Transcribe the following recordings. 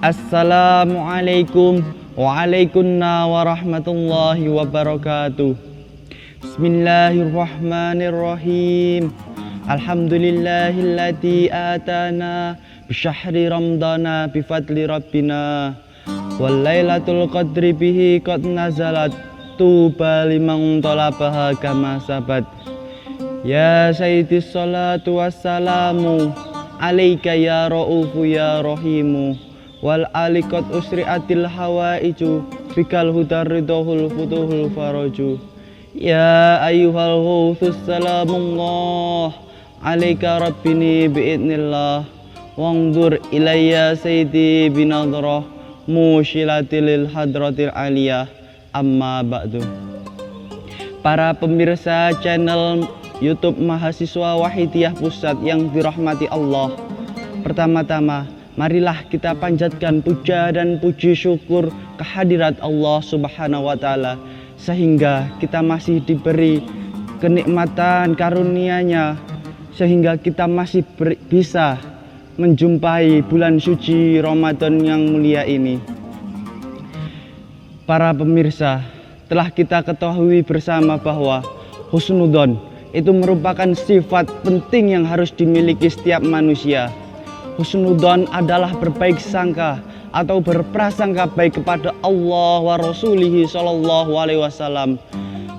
Assalamualaikum warahmatullahi wabarakatuh. Bismillahirrahmanirrahim. Alhamdulillahilladzi atana bisyahri ramadana bifadli rabbina wal lailatul qadri bihi qad nazalat tuba liman talabaha kama sabat. Ya sayyidis salatu wassalamu alaika ya ra'ufu ya rahimu wal aliqat usriatil hawaiju bikal hudar ridhul futuhul faraju. Ya ayyuhal ghawthus salamullah alaika rabbini biidnillah wangdur ilayya sayyidi binadrah musyilatil hadratil aliyah amma ba'du. Para pemirsa channel YouTube Mahasiswa Wahidiyah Pusat yang dirahmati Allah, pertama-tama marilah kita panjatkan puja dan puji syukur kehadirat Allah Subhanahu wa Ta'ala, sehingga kita masih diberi kenikmatan karunia-Nya, sehingga kita masih bisa menjumpai bulan suci Ramadan yang mulia ini. Para pemirsa, telah kita ketahui bersama bahwa husnudzon itu merupakan sifat penting yang harus dimiliki setiap manusia. Husnudzon adalah berbaik sangka atau berprasangka baik kepada Allah wa Rasulihi Shallallahu Alaihi Wasallam,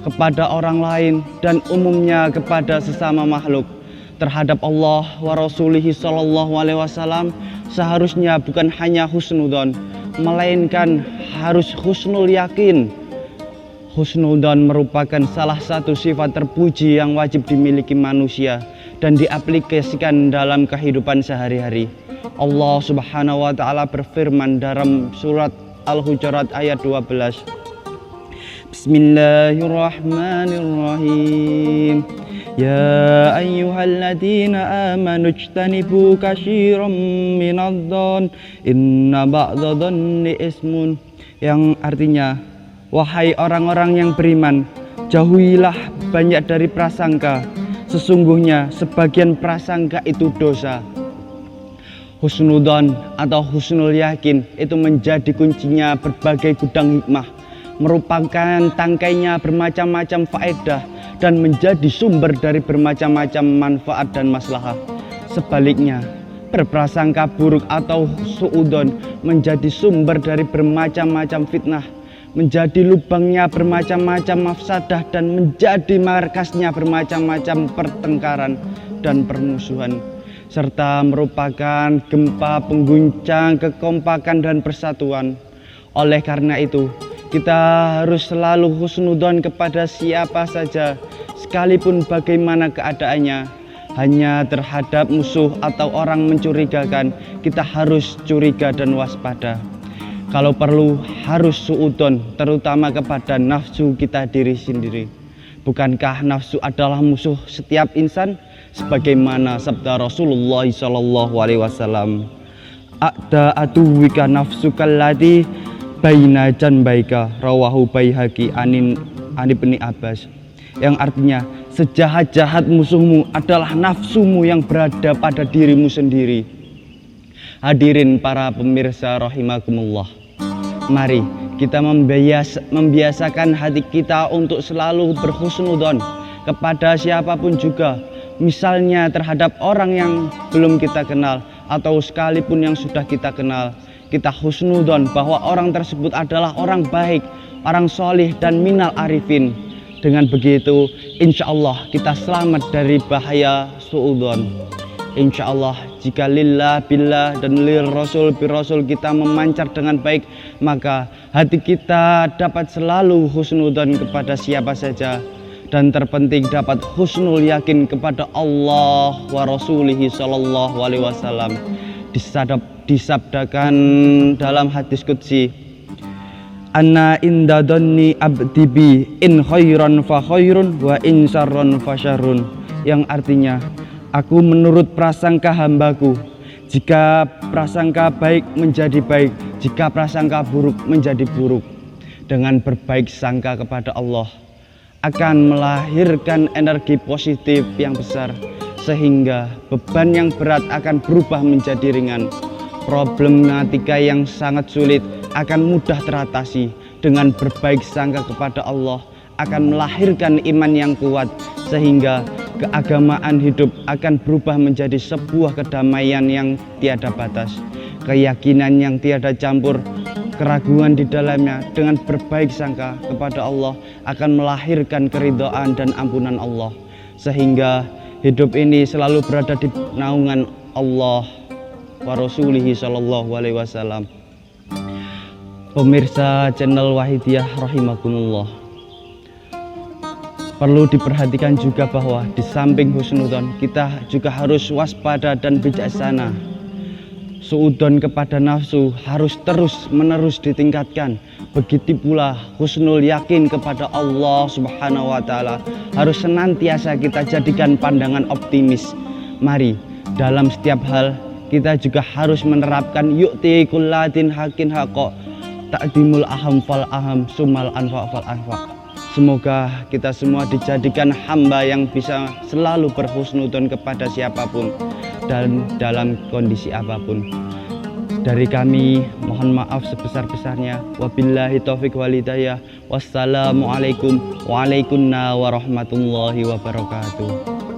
kepada orang lain dan umumnya kepada sesama makhluk. Terhadap Allah wa Rasulihi Shallallahu Alaihi Wasallam seharusnya bukan hanya husnudzon, melainkan harus husnul yakin. Husnudzon merupakan salah satu sifat terpuji yang wajib dimiliki manusia dan diaplikasikan dalam kehidupan sehari-hari. Allah Subhanahu wa Ta'ala berfirman dalam surat Al-Hujurat ayat 12. Bismillahirrahmanirrahim. Ya ayyuhalladzina amanu ijtanibu katsiran minadh-dhon inna ba'dadh-dhonni ismun, yang artinya, wahai orang-orang yang beriman, jauhilah banyak dari prasangka, sesungguhnya sebagian prasangka itu dosa. Husnudzon atau husnul yakin itu menjadi kuncinya berbagai gudang hikmah, merupakan tangkainya bermacam-macam faedah dan menjadi sumber dari bermacam-macam manfaat dan maslahah. Sebaliknya, berprasangka buruk atau suudzon menjadi sumber dari bermacam-macam fitnah, menjadi lubangnya bermacam-macam mafsadah dan menjadi markasnya bermacam-macam pertengkaran dan permusuhan, serta merupakan gempa pengguncang kekompakan dan persatuan. Oleh karena itu, kita harus selalu husnudzon kepada siapa saja, sekalipun bagaimana keadaannya. Hanya terhadap musuh atau orang mencurigakan, kita harus curiga dan waspada. Kalau perlu harus suudzon, terutama kepada nafsu kita diri sendiri. Bukankah nafsu adalah musuh setiap insan? Sebagaimana sabda Rasulullah SAW, "A'da aduwika nafsukal ladzi baina janbaika," rawahu Baihaqi an Ibni Abbas, yang artinya sejahat-jahat musuhmu adalah nafsumu yang berada pada dirimu sendiri. Hadirin para pemirsa rahimakumullah, mari kita membiasakan hati kita untuk selalu berhusnudzon kepada siapapun juga, misalnya terhadap orang yang belum kita kenal atau sekalipun yang sudah kita kenal. Kita husnudzon bahwa orang tersebut adalah orang baik, orang solih dan minal arifin. Dengan begitu, insya Allah kita selamat dari bahaya suudzon. Insya Allah, jika lillah billah dan lil rasul bir rasul kita memancar dengan baik, maka hati kita dapat selalu husnudzon kepada siapa saja, dan terpenting dapat husnul yakin kepada Allah wa Rasulihi Shallallahu Alaihi Wasallam. Disabdakan dalam hadis qudsi, "Anna inda dhanni abdi bi in khairan fa khairun wa in syarran fa syarrun," yang artinya, aku menurut prasangka hambaku. Jika prasangka baik menjadi baik, jika prasangka buruk menjadi buruk. Dengan berbaik sangka kepada Allah akan melahirkan energi positif yang besar, sehingga beban yang berat akan berubah menjadi ringan. problematika yang sangat sulit akan mudah teratasi dengan berbaik sangka kepada Allah, akan melahirkan iman yang kuat sehingga keagamaan hidup akan berubah menjadi sebuah kedamaian yang tiada batas, keyakinan yang tiada campur keraguan di dalamnya. Dengan berbaik sangka kepada Allah akan melahirkan keridhaan dan ampunan Allah, sehingga hidup ini selalu berada di naungan Allah wa rasulihi sallallahu alaihi wasallam. Pemirsa channel Wahidiyah rahimakumullah, perlu diperhatikan juga bahwa di samping husnudzon kita juga harus waspada dan bijaksana. Suudzon kepada nafsu harus terus menerus ditingkatkan. Begitu pula husnul yakin kepada Allah Subhanahu wa taala harus senantiasa kita jadikan pandangan optimis. Mari dalam setiap hal kita juga harus menerapkan yu'ti kullatin hakin haqo, ta'dimul aham fal aham sumal anfa fal anfa. Semoga kita semua dijadikan hamba yang bisa selalu berhusnudzon kepada siapapun dan dalam kondisi apapun. Dari kami mohon maaf sebesar-besarnya. Wabillahi taufiq wal hidayah. Wassalamualaikum warahmatullahi wabarakatuh.